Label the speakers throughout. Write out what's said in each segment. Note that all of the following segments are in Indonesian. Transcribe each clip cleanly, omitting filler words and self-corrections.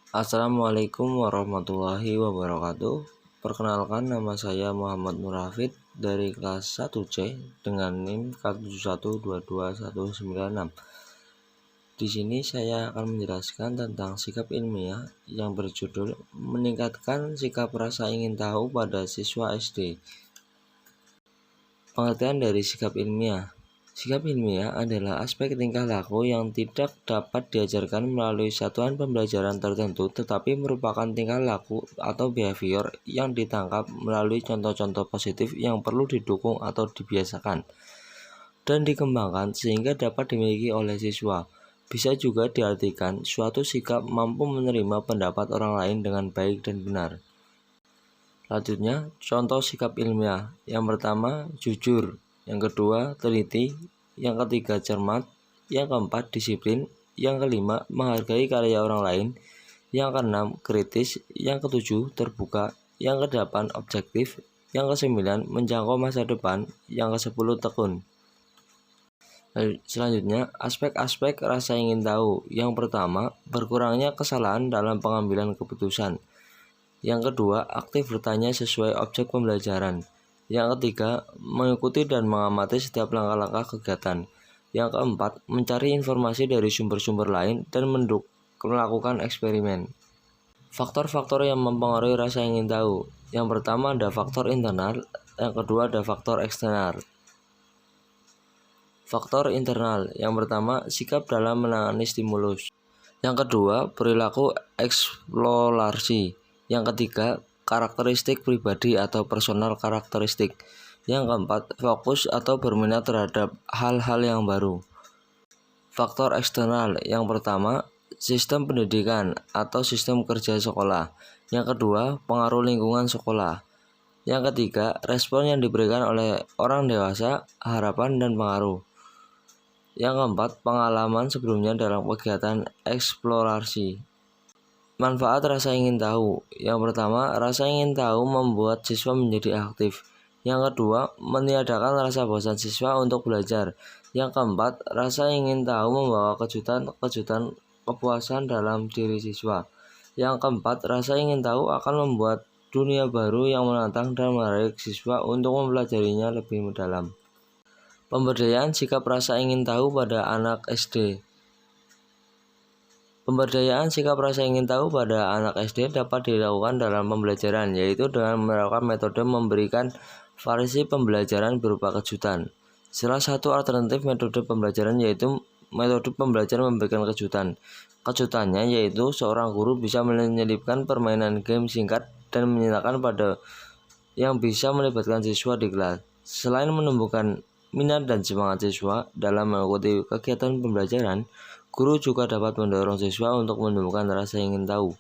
Speaker 1: Assalamualaikum warahmatullahi wabarakatuh. Perkenalkan, nama saya Muhammad Nur Hafid dari kelas 1C dengan NIM K7122196. Di sini saya akan menjelaskan tentang sikap ilmiah yang berjudul meningkatkan sikap rasa ingin tahu pada siswa SD. Pengertian dari sikap ilmiah. Sikap ilmiah adalah aspek tingkah laku yang tidak dapat diajarkan melalui satuan pembelajaran tertentu, tetapi merupakan tingkah laku atau behavior yang ditangkap melalui contoh-contoh positif yang perlu didukung atau dibiasakan dan dikembangkan sehingga dapat dimiliki oleh siswa. Bisa juga diartikan suatu sikap mampu menerima pendapat orang lain dengan baik dan benar. Selanjutnya, contoh sikap ilmiah. Yang pertama, jujur. Yang kedua, teliti. Yang ketiga, cermat. Yang keempat, disiplin. Yang kelima, menghargai karya orang lain. Yang keenam, kritis. Yang ketujuh, terbuka. Yang kedelapan, objektif. Yang kesembilan, menjangkau masa depan. Yang kesepuluh, tekun. Selanjutnya, aspek-aspek rasa ingin tahu. Yang pertama, berkurangnya kesalahan dalam pengambilan keputusan. Yang kedua, aktif bertanya sesuai objek pembelajaran. Yang ketiga, mengikuti dan mengamati setiap langkah-langkah kegiatan. Yang keempat, mencari informasi dari sumber-sumber lain dan melakukan eksperimen. Faktor-faktor yang mempengaruhi rasa ingin tahu. Yang pertama ada faktor internal, yang kedua ada faktor eksternal. Faktor internal, yang pertama sikap dalam menangani stimulus. Yang kedua, perilaku eksplorasi. Yang ketiga, karakteristik pribadi atau personal karakteristik. Yang keempat, fokus atau berminat terhadap hal-hal yang baru. Faktor eksternal, yang pertama, sistem pendidikan atau sistem kerja sekolah. Yang kedua, pengaruh lingkungan sekolah. Yang ketiga, respon yang diberikan oleh orang dewasa, harapan dan pengaruh. Yang keempat, pengalaman sebelumnya dalam kegiatan eksplorasi. Manfaat rasa ingin tahu. Yang pertama, rasa ingin tahu membuat siswa menjadi aktif. Yang kedua, meniadakan rasa bosan siswa untuk belajar. Yang keempat, rasa ingin tahu membawa kejutan kepuasan dalam diri siswa. Yang keempat, rasa ingin tahu akan membuat dunia baru yang menantang dan menarik siswa untuk mempelajarinya lebih mendalam. Pemberdayaan sikap rasa ingin tahu pada anak SD. Pemberdayaan sikap rasa ingin tahu pada anak SD dapat dilakukan dalam pembelajaran, yaitu dengan menerapkan metode memberikan variasi pembelajaran berupa kejutan. Salah satu alternatif metode pembelajaran yaitu metode pembelajaran memberikan kejutan. Kejutannya yaitu seorang guru bisa menyelipkan permainan game singkat dan menyerahkan pada yang bisa melibatkan siswa di kelas. Selain menumbuhkan minat dan semangat siswa dalam mengikuti kegiatan pembelajaran, guru juga dapat mendorong siswa untuk menumbuhkan rasa ingin tahu.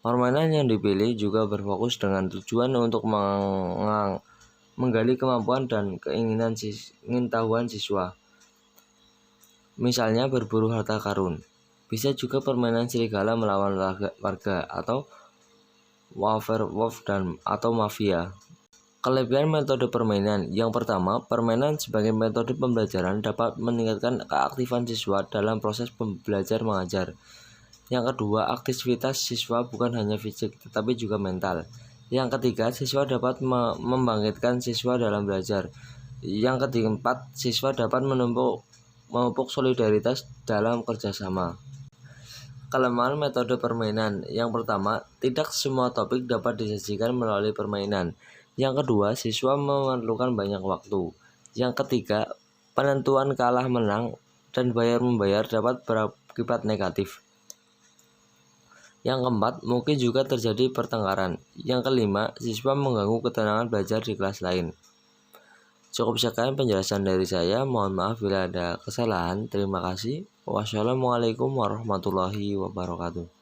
Speaker 1: Permainan yang dipilih juga berfokus dengan tujuan untuk menggali kemampuan dan keinginan tahuan siswa. Misalnya berburu harta karun. Bisa juga permainan serigala melawan warga atau Werewolf atau mafia. Kelebihan metode permainan. Yang pertama, permainan sebagai metode pembelajaran dapat meningkatkan keaktifan siswa dalam proses belajar mengajar. Yang kedua, aktivitas siswa bukan hanya fisik tetapi juga mental. Yang ketiga, siswa dapat membangkitkan siswa dalam belajar. Yang keempat, siswa dapat memupuk solidaritas dalam kerjasama. Kelemahan metode permainan. Yang pertama, tidak semua topik dapat disajikan melalui permainan. Yang kedua, siswa memerlukan banyak waktu. Yang ketiga, penentuan kalah menang dan bayar-membayar dapat berakibat negatif. Yang keempat, mungkin juga terjadi pertengkaran. Yang kelima, siswa mengganggu ketenangan belajar di kelas lain. Cukup sekian penjelasan dari saya. Mohon maaf bila ada kesalahan. Terima kasih. Wassalamualaikum warahmatullahi wabarakatuh.